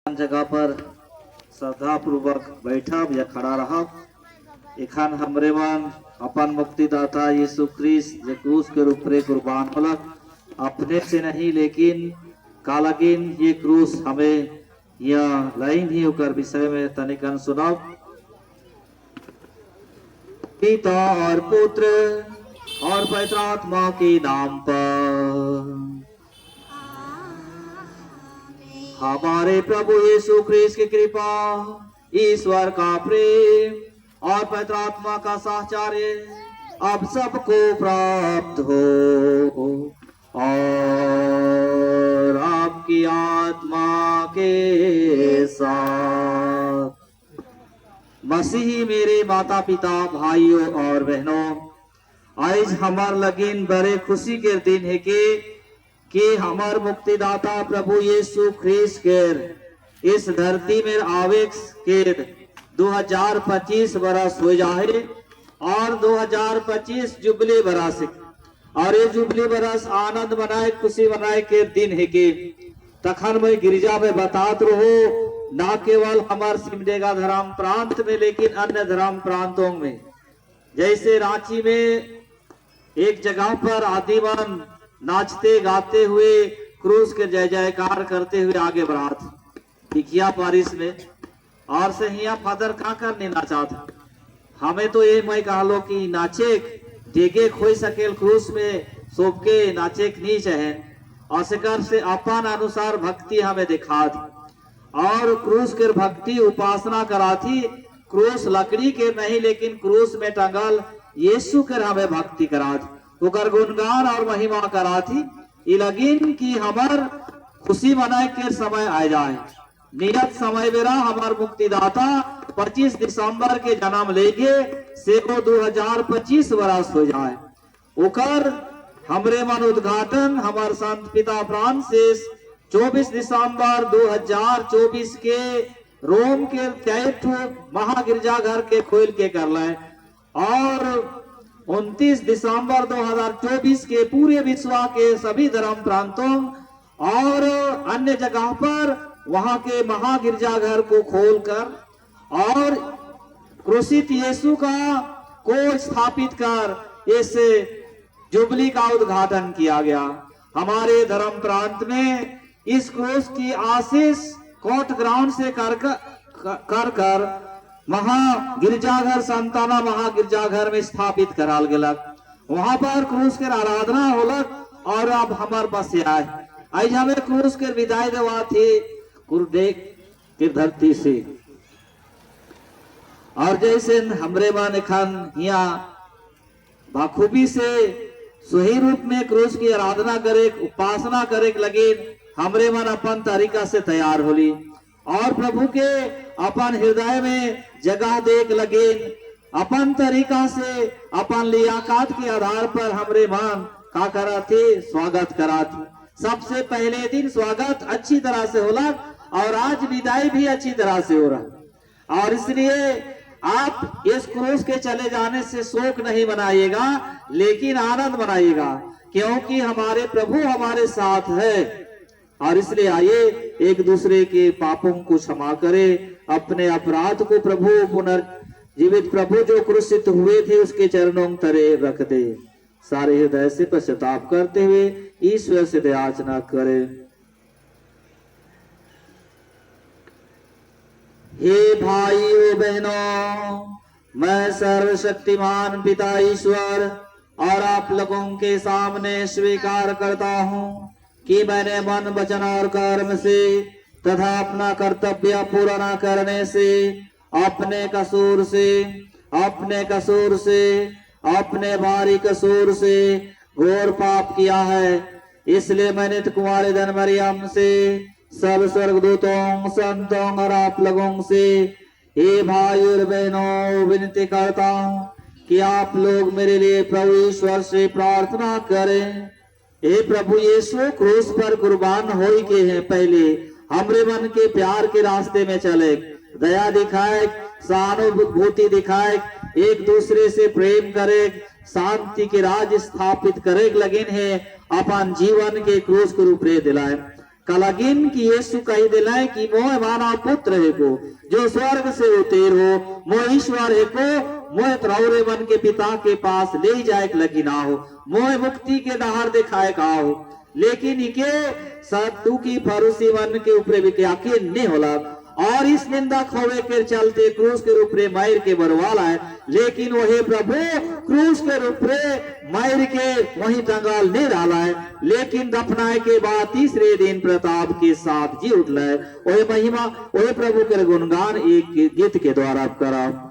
जगह पर श्रद्धा पूर्वक बैठा या खड़ा रहा। एखन हमरे मन अपन मुक्तिदाता यीशु ख्रिस्त जे क्रूस के ऊपर कुर्बान होला, अपने से नहीं लेकिन कालगिन ये क्रूस हमें यह लाइन ही होकर विषय में तनिकन सुनाओ। पिता और पुत्र और पवित्र आत्मा के नाम पर। हमारे प्रभु यीशु ख्रिस्त की कृपा, ईश्वर का प्रेम और पवित्र आत्मा का साहचर्य अब सबको प्राप्त हो और आपकी आत्मा के साथ। मसीही मेरे माता पिता भाइयों और बहनों, आज हमार लगिन बड़े खुशी के दिन है कि हमार मुक्तिदाता प्रभु यीशु ख्रिस्त के इस धरती में आवे के 2025 बरस हो जाए और 2025 जुबली बरस, और ये जुबली बरस आनंद मनाए खुशी मनाए के दिन है कि तखन में गिरजा में बतात रहो, ना केवल हमारे सिमडेगा धर्म प्रांत में लेकिन अन्य धर्म प्रांतों में। जैसे रांची में एक जगह पर आदिवान नाचते गाते हुए क्रूस के जय जयकार करते हुए आगे बढ़ात टिकिया पारिस में, और से हिया फादर का करने नाचा था। हमें तो ये मैं कहा लो कि नाचे डेगे खोई सकेल क्रूस में सबके नाचे नहीं चाहे, और से अपन अनुसार भक्ति हमें दिखा थी और क्रूस के भक्ति उपासना करा थी। क्रूस लकड़ी के नहीं लेकिन क्रूस में टंगल यीशु के हमें भक्ति करा थी, ओकर गुणगान और महिमा करा थी। लगिन की हमार खुशी मनाए के समय आ जाए, नियत समय बेरा हमार मुक्तिदाता 25 दिसंबर के जन्म लेके से वो 2025 बरस हो जाए। ओकर हमरे मन उद्घाटन हमार संत पिता फ्रांसिस 24 दिसंबर 2024 के रोम के 23 महागिरजाघर के खोल के कर ले, और 29 दिसंबर 2024 के पूरे विश्व के सभी धर्म प्रांतों और अन्य जगह पर वहां के महागिरजाघर को खोलकर और क्रूसित यीशु का को स्थापित कर इस जुबली का उद्घाटन किया गया। हमारे धर्म प्रांत में इस क्रूस की आशीष कोर्ट ग्राउंड से कर महागिरजाघर संताना महागिरजाघर में स्थापित कराल गलक, वहां पर क्रूस के आराधना होलक। और अब हमारे पास आए आज हमें क्रूस के विदाई देवा थे गुरुदेव की धरती से, और जैसे हमरे मन खान यहाँ बाखूबी से सही रूप में क्रूस की आराधना करे उपासना करे लगे, हमरे मन अपन तरीका से तैयार होली और प्रभु के अपन हृदय में जगह देख लगे। अपन तरीका से अपन लियाकत के आधार पर हमरे मन का करा थे स्वागत करा थे। सबसे पहले दिन स्वागत अच्छी तरह से होला और आज विदाई भी अच्छी तरह से हो रहा, और इसलिए आप इस क्रूस के चले जाने से शोक नहीं मनाइएगा लेकिन आनंद मनाइएगा, क्योंकि हमारे प्रभु हमारे साथ है। और इसलिए आइए एक दूसरे के पापों को क्षमा करें, अपने अपराध को प्रभु पुनर्जीवित प्रभु जो क्रूसित हुए थे उसके चरणों तरे रख दे। सारे हृदय से पश्चाताप करते हुए ईश्वर से याचना करें। हे भाइयों बहनों, मैं सर्वशक्तिमान पिता ईश्वर और आप लोगों के सामने स्वीकार करता हूँ कि मैंने मन वचन और कर्म से तथा अपना कर्तव्य पूरा न करने से अपने कसूर से अपने भारी कसूर से घोर पाप किया है। इसलिए मैंने कुंवारी धन मरियम से सब स्वर्गदूतों संतों और आप लोगों से हे भाई और बहनों विनती करता हूँ कि आप लोग मेरे लिए प्रभु ईश्वर से प्रार्थना करें। हे प्रभु यीशु क्रूस पर कुर्बान हो के हैं, पहले हमरे मन के प्यार के रास्ते में चले, दया दिखाए, सहानुभूति दिखाए, एक दूसरे से प्रेम करे, शांति के राज स्थापित करे लगिन है, अपन जीवन के क्रूस के रूप रे दिलाए कलागिन की यीशु कही दिलाए कि मोह मानव पुत्र है को जो स्वर्ग से उतेर हो, मोह ईश्वर है को मोह त्रौरे मन के पिता के पास ले जाए लगी ना हो, मोह मुक्ति के डहार दिखाए का हो, लेकिन इके सत्तू की फरूसी मन के ऊपर भी यकीन नहीं होला और इस निंदा खोवे के चलते क्रूस के रूप रे मायर के बरवाला है, लेकिन वही प्रभु क्रूस के रूप रे मायर के वही टंगाल नहीं डाला है, लेकिन दफनाए के बाद तीसरे दिन प्रताप के साथ जी उठला है। वही महिमा वही प्रभु के गुणगान एक गीत के द्वारा करा।